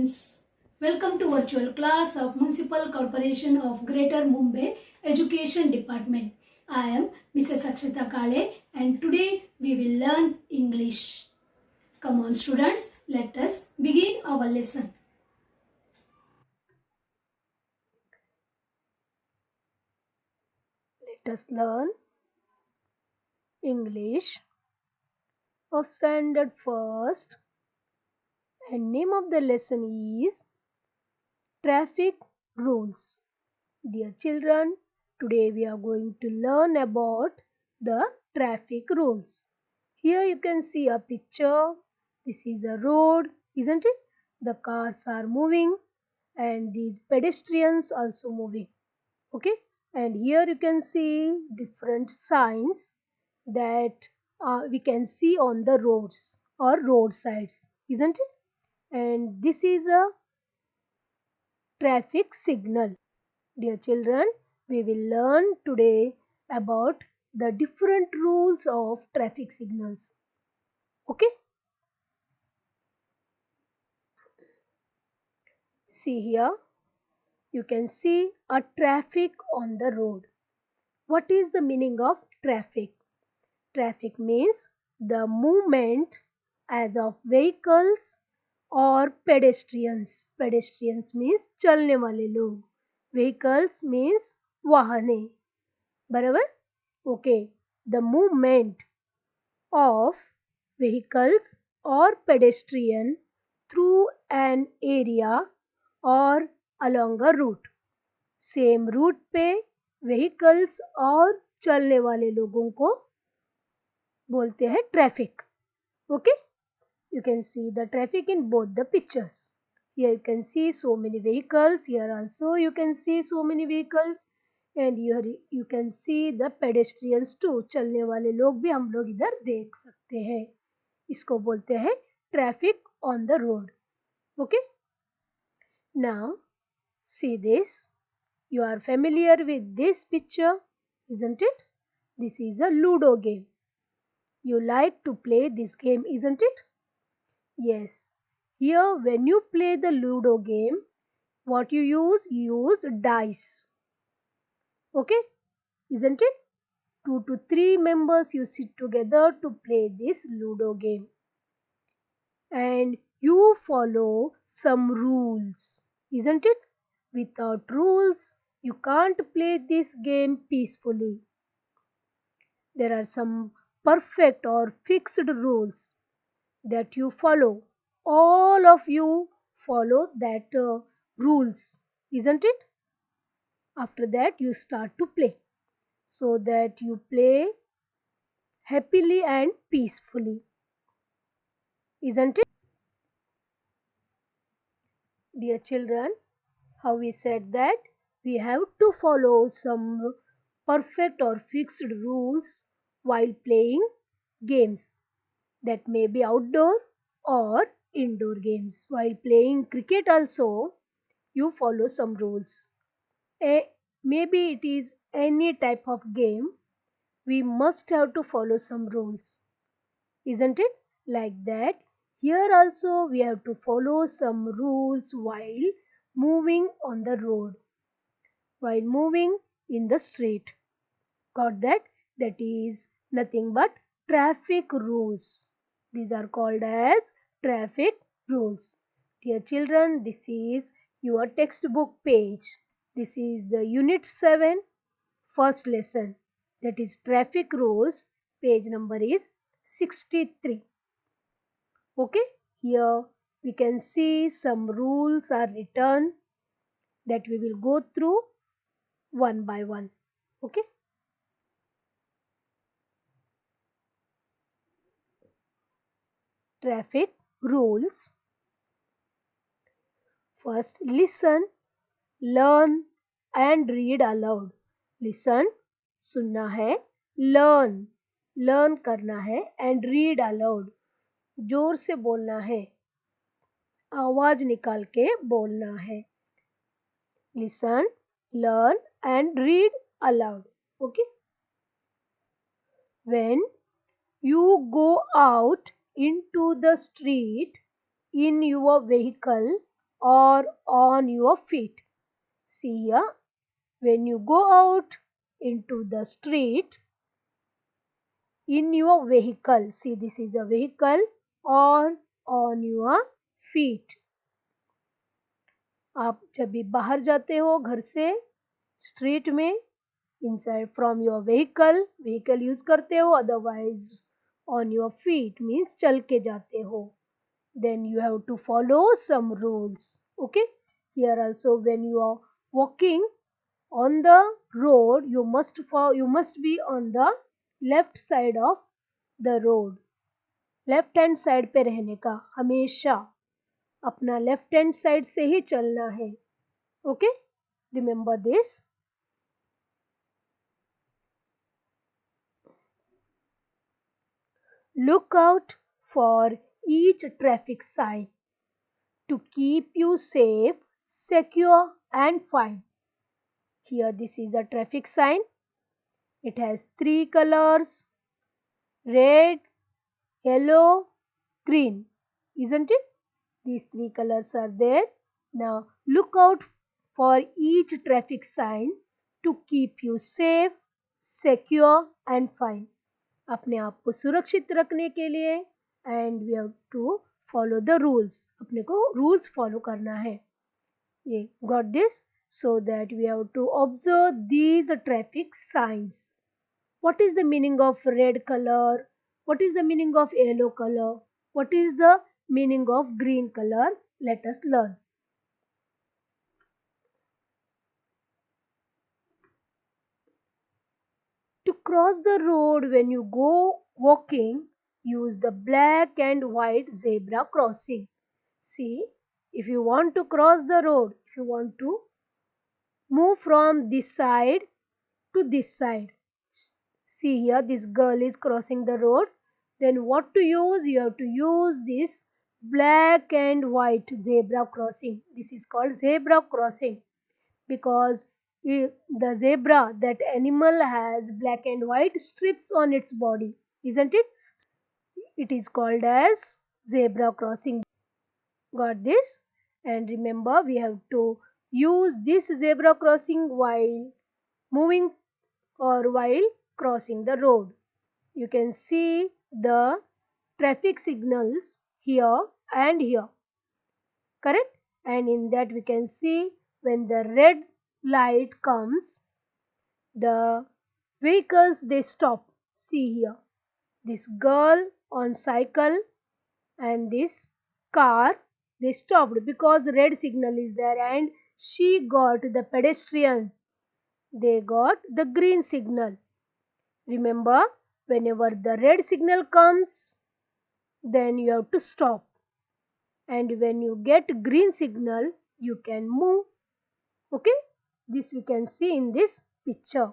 students, welcome to virtual class of Municipal Corporation of Greater Mumbai Education Department. I am Mrs. Akshita Kale and today we will learn English. Come on students, let us begin our lesson. Let us learn English of Standard First, and name of the lesson is Traffic Rules. Dear children, today we are going to learn about the traffic rules. Here you can see a picture. This is a road, isn't it? The cars are moving and these pedestrians also moving. Okay, and here you can see different signs that we can see on the roads or roadsides, isn't it? And this is a traffic signal. Dear children, we will learn today about the different rules of traffic signals. Okay, see here, you can see a traffic on the road. What is the meaning of traffic? Traffic means the movement as of vehicles or pedestrians. Pedestrians means चलने वाले लोग. Vehicles means वाहने. बराबर? Okay. The movement of vehicles or pedestrian through an area or along a route. Same route पे vehicles और चलने वाले लोगों को बोलते हैं traffic. Okay, you can see the traffic in both the pictures. Here you can see so many vehicles, here also you can see so many vehicles, and here you can see the pedestrians too. चलने वाले लोग भी हम लोग इधर देख सकते हैं. इसको बोलते हैं traffic on the road. Okay, now see this. You are familiar with this picture, isn't it? This is a Ludo game. You like to play this game, isn't it? Yes. Here when you play the Ludo game, what you use? You use dice. Okay? Isn't it? 2 to 3 members you sit together to play this Ludo game. And you follow some rules. Isn't it? Without rules, you can't play this game peacefully. There are some perfect or fixed rules that you follow. All of you follow that rules, isn't it? After that you start to play, so that you play happily and peacefully, isn't it? Dear children, how we said that we have to follow some perfect or fixed rules while playing games that may be outdoor or indoor games. While playing cricket also, you follow some rules. Maybe it is any type of game, we must have to follow some rules, isn't it? Like that, here also we have to follow some rules while moving on the road, while moving in the street. Got that? That is nothing but traffic rules. These are called as traffic rules. Dear children, this is your textbook page. This is the Unit 7 first lesson, that is traffic rules. Page number is 63. Okay, here we can see some rules are written that we will go through one by one. Okay, traffic rules. First, listen, learn and read aloud. Listen, सुनना है. Learn, learn करना है. And read aloud, जोर से बोलना है, आवाज निकाल के बोलना है. Listen, learn and read aloud. Okay. When you go out into the street in your vehicle, or on your feet. See here, when you go out into the street in your vehicle, see this is a vehicle, or on your feet. आप जब भी बाहर जाते हो घर से street में, inside from your vehicle use करते हो, otherwise on your feet means चल के जाते हो. Then you have to follow some rules. Okay, here also when you are walking on the road, you must be on the left side of the road. Left hand side पे रहने का, हमेशा अपना left hand side से ही चलना है. Okay, remember this. Look out for each traffic sign to keep you safe, secure and fine. Here this is a traffic sign. It has 3 colors: red, yellow, green. Isn't it? These 3 colors are there. Now look out for each traffic sign to keep you safe, secure and fine. अपने आप को सुरक्षित रखने के लिए, and we have to follow the rules, अपने को rules follow करना है. ये got this. So that we have to observe these traffic signs. What is the meaning of red colour? What is the meaning of yellow colour? What is the meaning of green colour? Let us learn. To cross the road when you go walking, use the black and white zebra crossing. See, if you want to cross the road, if you want to move from this side to this side, see here this girl is crossing the road, then what to use? You have to use this black and white zebra crossing. This is called zebra crossing because the zebra, that animal, has black and white strips on its body, isn't it? It is called as zebra crossing. Got this? And remember, we have to use this zebra crossing while moving or while crossing the road. You can see the traffic signals here and here, correct? And in that we can see when the red light comes, the vehicles, they stop. See here, this girl on cycle and this car, they stopped because red signal is there, and she got the pedestrian, they got the green signal. Remember, whenever the red signal comes, then you have to stop, and when you get green signal, you can move. Okay, this we can see in this picture.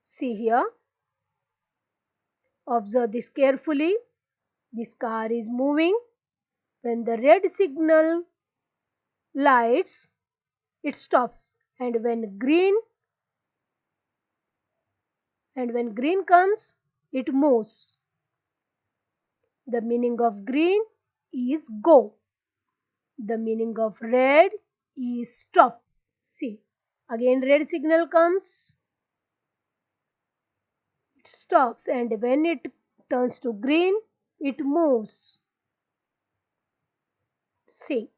See here, observe this carefully. This car is moving. When the red signal lights, it stops, and when green comes, it moves. The meaning of green is go. The meaning of red is stop. See, again red signal comes, it stops, and when it turns to green, it moves. See,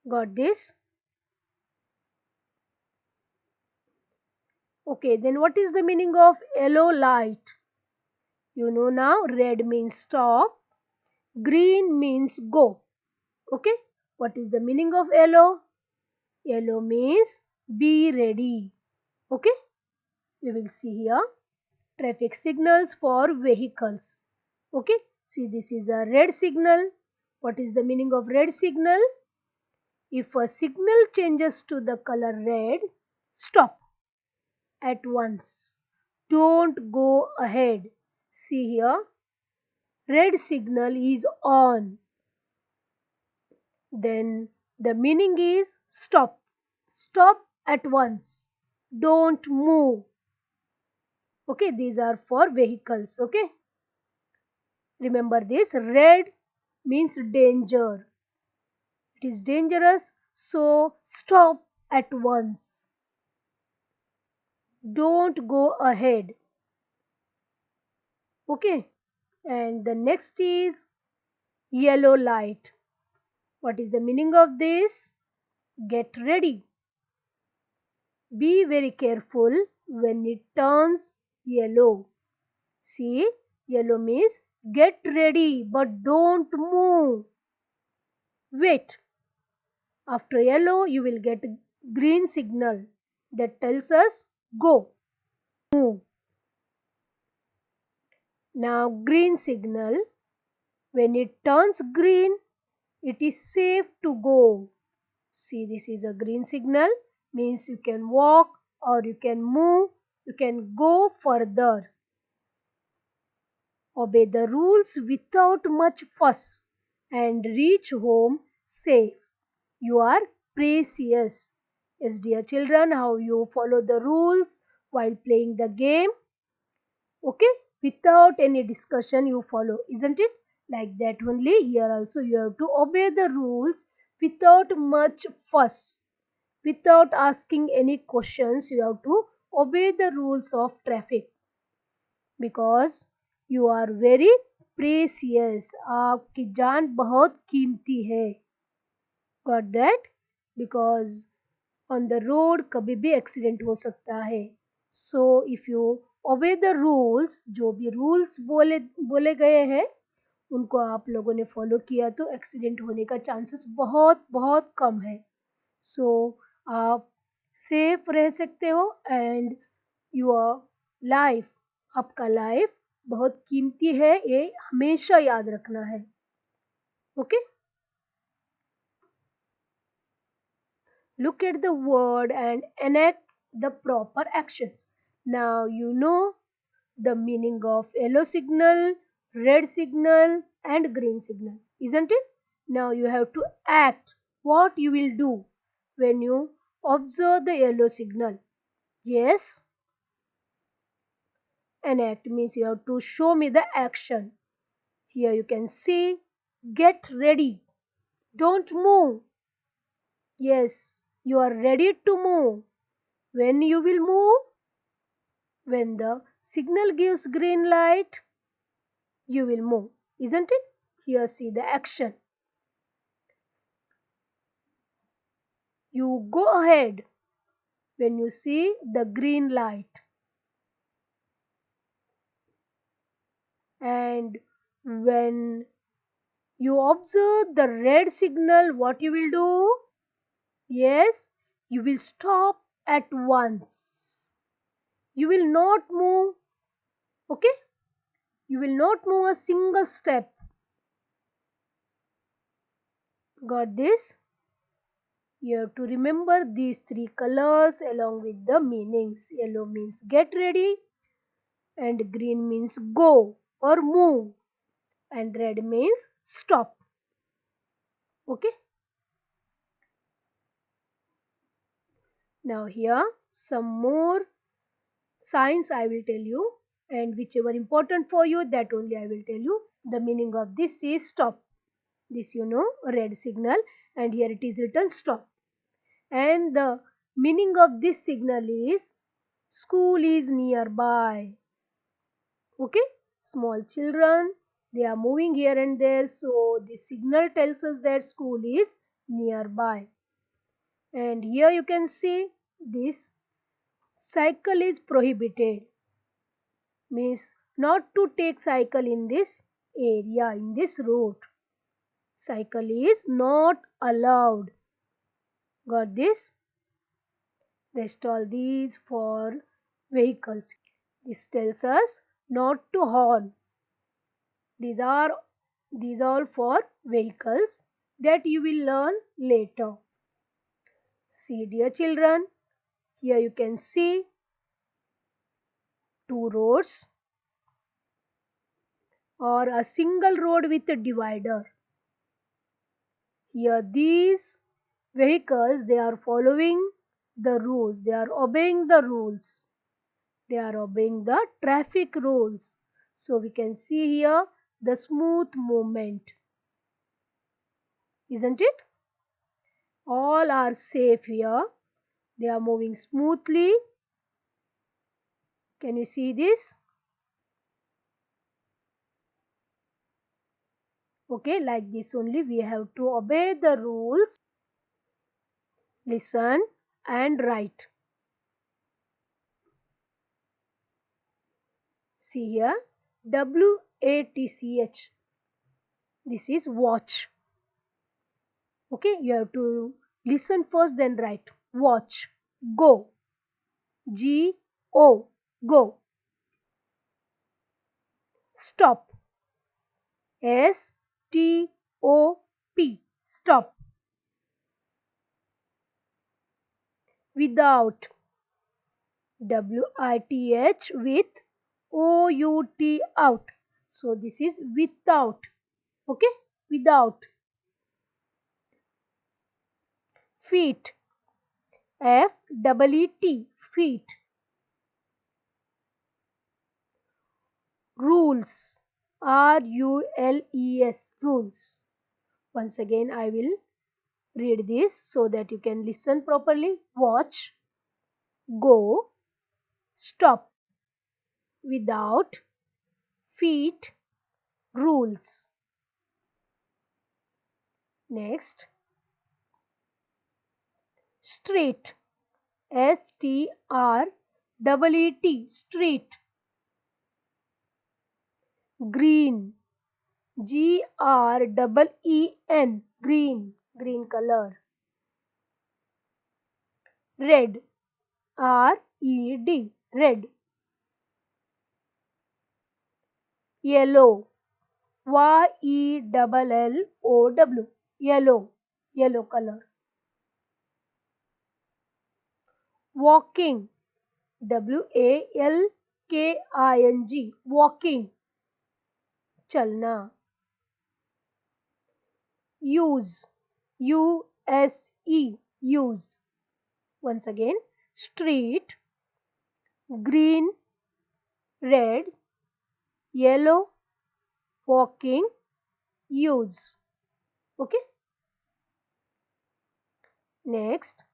got this? Okay, then what is the meaning of yellow light? You know now, red means stop, green means go. Okay, what is the meaning of yellow? Yellow means be ready. Okay, we will see here traffic signals for vehicles. Okay, see, this is a red signal. What is the meaning of red signal? If a signal changes to the color red, stop at once. Don't go ahead. See here, red signal is on. Then the meaning is stop. Stop at once. Don't move. Okay, these are for vehicles. Okay, remember this. Red means danger. It is dangerous, so stop at once. Don't go ahead. Okay, and the next is yellow light. What is the meaning of this? Get ready. Be very careful when it turns yellow. See, yellow means get ready but don't move. Wait. After yellow, you will get a green signal that tells us go, move. Now, green signal, when it turns green, it is safe to go. See, this is a green signal, means you can walk or you can move, you can go further. Obey the rules without much fuss and reach home safe. You are precious. Yes, dear children, how you follow the rules while playing the game. Okay, without any discussion you follow, isn't it? Like that only here also you have to obey the rules without much fuss. Without asking any questions, you have to obey the rules of traffic because you are very precious. आपकी जान बहुत कीमती है. Got that? Because on the road कभी भी accident हो सकता है. So if you obey the rules, जो भी rules बोले गए हैं उनको आप लोगों ने फॉलो किया तो एक्सीडेंट होने का चांसेस बहुत बहुत कम है. सो आप सेफ रह सकते हो एंड योर लाइफ, आपका लाइफ बहुत कीमती है, ये हमेशा याद रखना है. Okay, look at the word and enact the proper actions. Now you know the meaning of yellow signal, red signal and green signal, isn't it? Now you have to act what you will do when you observe the yellow signal. Yes, enact means you have to show me the action. Here you can see, get ready, don't move. Yes, you are ready to move. When you will move? When the signal gives green light, you will move, isn't it? Here see the action. You go ahead when you see the green light. And when you observe the red signal, what you will do? Yes, you will stop at once. You will not move. Okay? You will not move a single step. Got this? You have to remember these three colors along with the meanings. Yellow means get ready, and green means go or move, and red means stop. Okay? Now here some more signs I will tell you, and whichever important for you, that only I will tell you. The meaning of this is stop. This you know, red signal, and here it is written stop. And the meaning of this signal is school is nearby. Okay, small children, they are moving here and there, so this signal tells us that school is nearby. And here you can see this cycle is prohibited, means not to take cycle in this area, in this route. Cycle is not allowed. Got this? Rest all these for vehicles. This tells us not to horn. These are all for vehicles that you will learn later. See, dear children, here you can see two roads or a single road with a divider. Here these vehicles, they are following the rules, they are obeying the rules. They are obeying the traffic rules. So we can see here the smooth movement. Isn't it? All are safe here. They are moving smoothly. Can you see this? Okay, like this only we have to obey the rules. Listen and write. See here, WATCH. This is watch. Okay, you have to listen first, then write. Watch. Go. GO. Go. Stop. STOP. Stop. Without. WITH with OUT out. So this is without. Okay, without. Feet. FEET. Feet. Rules. RULES. Rules. Once again I will read this so that you can listen properly. Watch. Go. Stop. Without. Feet. Rules. Next. Street. STREET. Street. Green. GREEN. Green. Green color. Red. RED. Red. Yellow. YELLOW. Yellow. Yellow color. Walking. WALKING. Walking. Chalna. Use. USE. Use. Once again. Street. Green. Red. Yellow. Walking. Use. Okay. Next.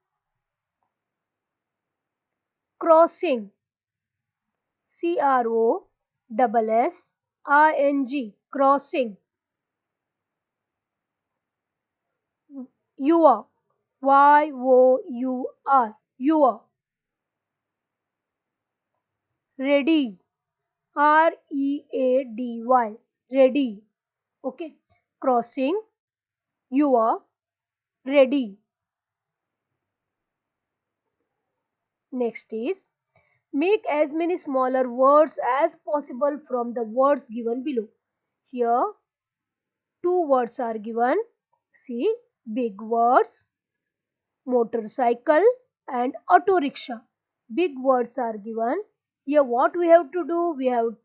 Crossing. CROSSING. Crossing. Your. YOUR. Your. Ready. READY. Ready. Okay. Crossing. Your. Ready. Next is make as many smaller words as possible from the words given below. Here two words are given. See, big words, motorcycle and auto rickshaw. Big words are given. Here what we have to do? We have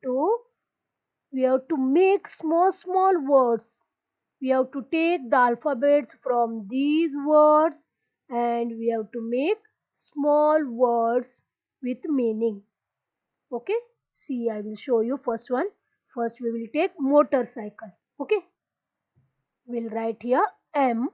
to make small words. We have to take the alphabets from these words and we have to make small words with meaning. Okay, see, I will show you first one. First we will take motorcycle. Okay, we'll write here MOTORCYCLE.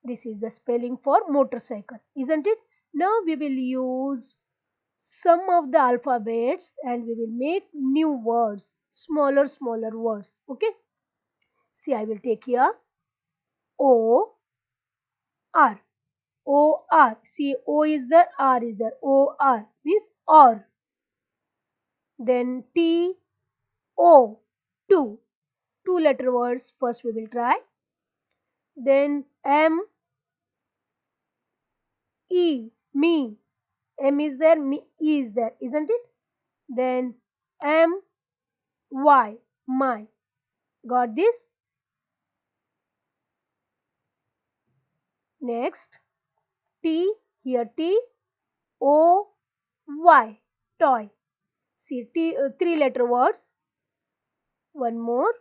This is the spelling for motorcycle, isn't it? Now we will use some of the alphabets and we will make new words, smaller words. Okay, see, I will take here O R. O R. See, O is there, R is there. O R means or. Then T O. Two. Two letter words. First we will try. Then M E. Me. M is there, me, E is there, isn't it? Then M Y. My. Got this? Next T. Here T O Y. Toy. See, three letter words. One more.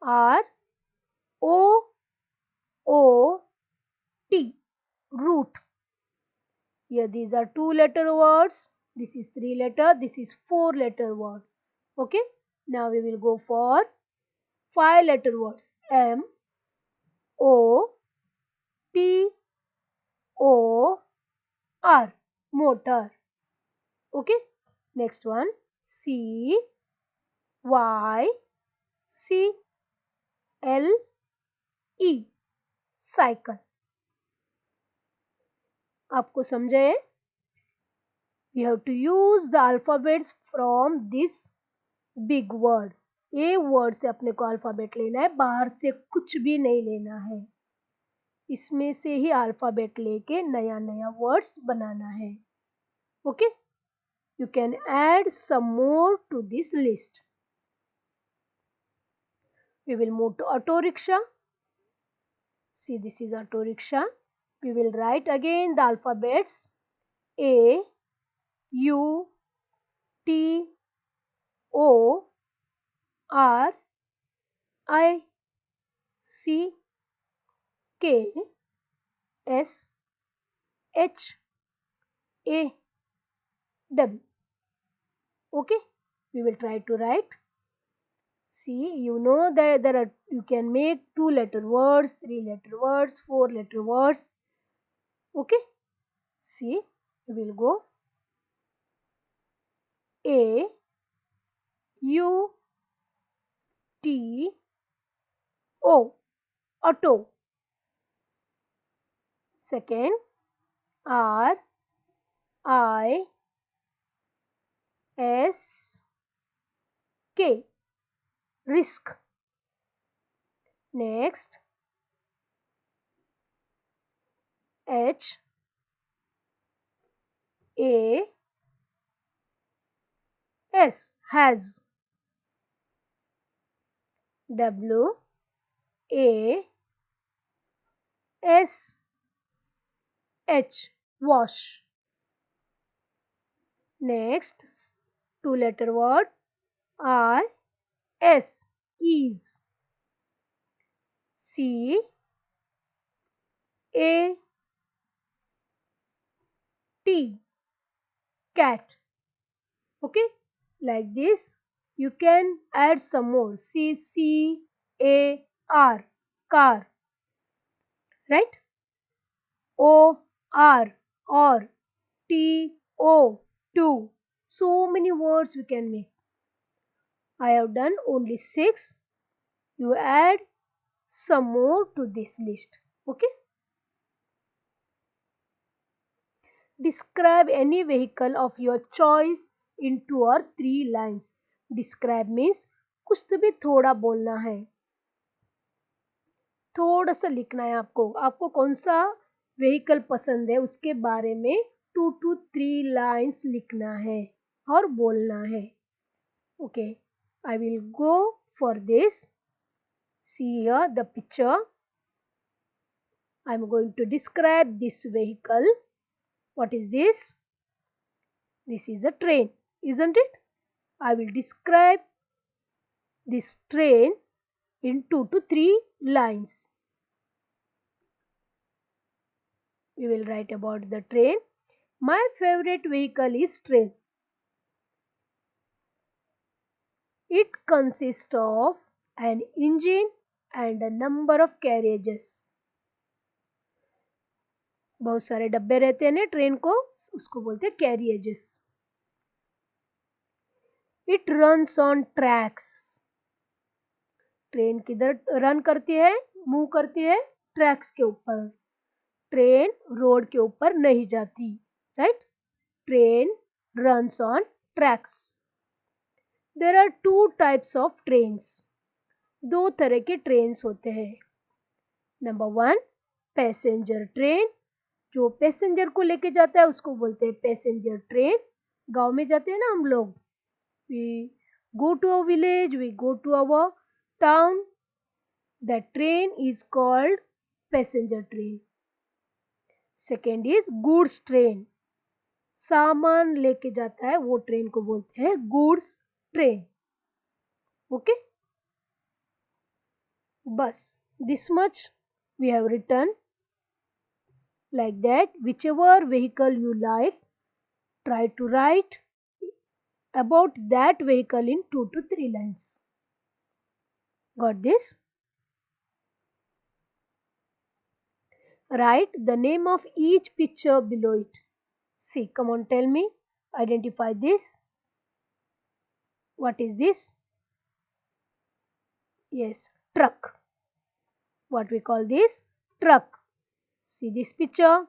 R O O T. Root. Here these are two letter words. This is three letter. This is four letter word. Okay. Now we will go for five letter words. M O T O R. Motor. Okay. Next one. C Y C L E. Cycle. आपको समझे? We have to use the alphabets from this big word. ये word से अपने को alphabet लेना है, बाहर से कुछ भी नहीं लेना है. इसमें से ही अल्फाबेट लेके नया नया वर्ड्स बनाना है. Okay, you can add some more to this list. We will move to auto rickshaw. See, this is auto rickshaw. We will write again the alphabets A, U, T, O, R, I, C, K, S, H, A, W. Okay, we will try to write. See, you know that you can make two letter words, three letter words, four letter words. Okay, see, we will go A, U, T, O, auto. Second, R, I, S, K, risk. Next, H, A, S, has. W, A, S, H, wash. Next, two letter word, I, S, ease. C, A, T, cat. Okay, like this. You can add some more. C, A, R, car. Right? O, R, or, T, O, to. So many words we can make. I have done only 6. You add some more to this list. Okay? Describe any vehicle of your choice in 2 or 3 lines. Describe means कुछ तो भी थोड़ा बोलना है, थोड़ा सा लिखना है आपको. आपको कौन सा व्हीकल पसंद है उसके बारे में 2 to 3 लाइन्स लिखना है और बोलना है. Okay, I will go for this. See here the picture. I am going to describe this vehicle. What is this? This is a train, isn't it? I will describe this train in 2 to 3 lines. We will write about the train. My favorite vehicle is train. It consists of an engine and a number of carriages. बहुत सारे डब्बे रहते हैं ना train को, उसको बोलते हैं carriages. It runs on tracks. Train किधर रन करती है, मूव करती है? ट्रैक्स के ऊपर. ट्रेन रोड के ऊपर नहीं जाती. Right? Train runs on tracks. There are 2 types of trains. 2 तरह के ट्रेन्स होते हैं. Number 1, passenger train. जो पैसेंजर को लेके जाता है उसको बोलते हैं पैसेंजर ट्रेन. गांव में जाते हैं ना हम लोग, we go to a village, we go to our town, that train is called passenger train. Second is goods train. सामान लेके जाता है वो ट्रेन को बोलते हैं गुड्स ट्रेन. ओके, बस this much we have written. Like that, whichever vehicle you like, try to write about that vehicle in 2 to 3 lines. Got this? Write the name of each picture below it. See, come on, tell me. Identify this. What is this? Yes, truck. What we call this? Truck. See this picture.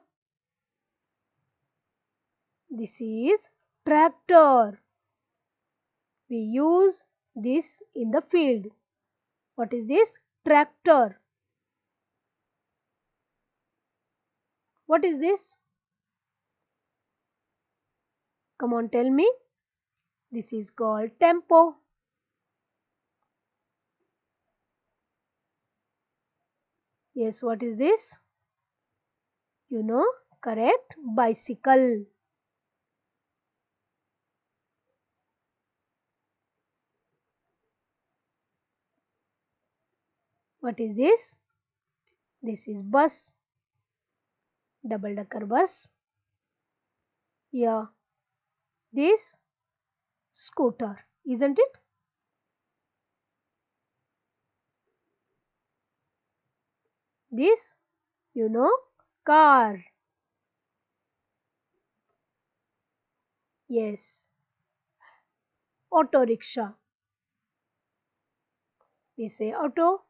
This is tractor. We use this in the field. What is this? Tractor. What is this? Come on, tell me. This is called tempo. Yes, what is this? You know, correct, bicycle. What is this? This is bus, double-decker bus. Yeah, this scooter, isn't it? This, you know, car. Yes, auto rickshaw. We say auto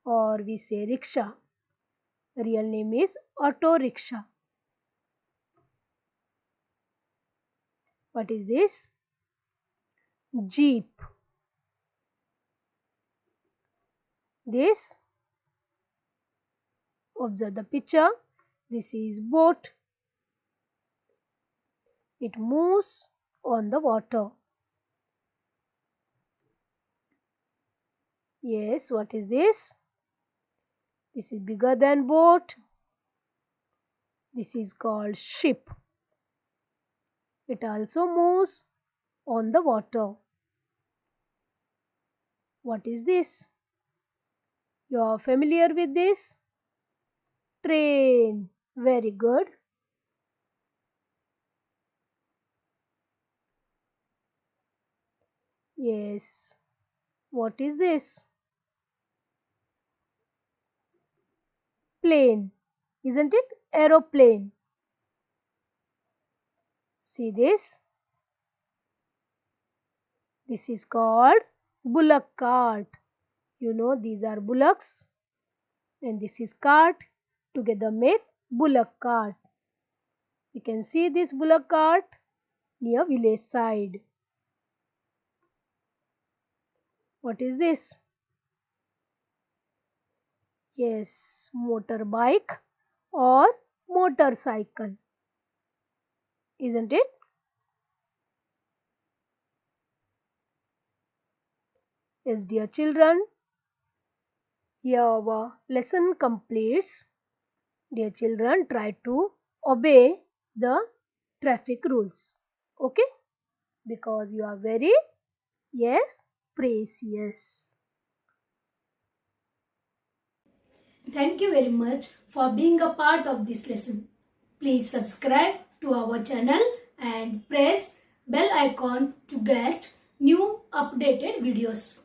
or we say rickshaw. The real name is auto rickshaw. What is this? Jeep. This, observe the picture. This is boat. It moves on the water. Yes, what is this? This is bigger than boat. This is called ship. It also moves on the water. What is this? You are familiar with this? Train. Very good. Yes. What is this? Plane. Isn't it? Aeroplane. See this? This is called bullock cart. You know, these are bullocks and this is cart. Together make bullock cart. You can see this bullock cart near village side. What is this? Yes, motorbike or motorcycle. Isn't it? Yes, dear children, here our lesson completes. Dear children, try to obey the traffic rules. Okay? Because you are very, yes, precious. Thank you very much for being a part of this lesson. Please subscribe to our channel and press bell icon to get new updated videos.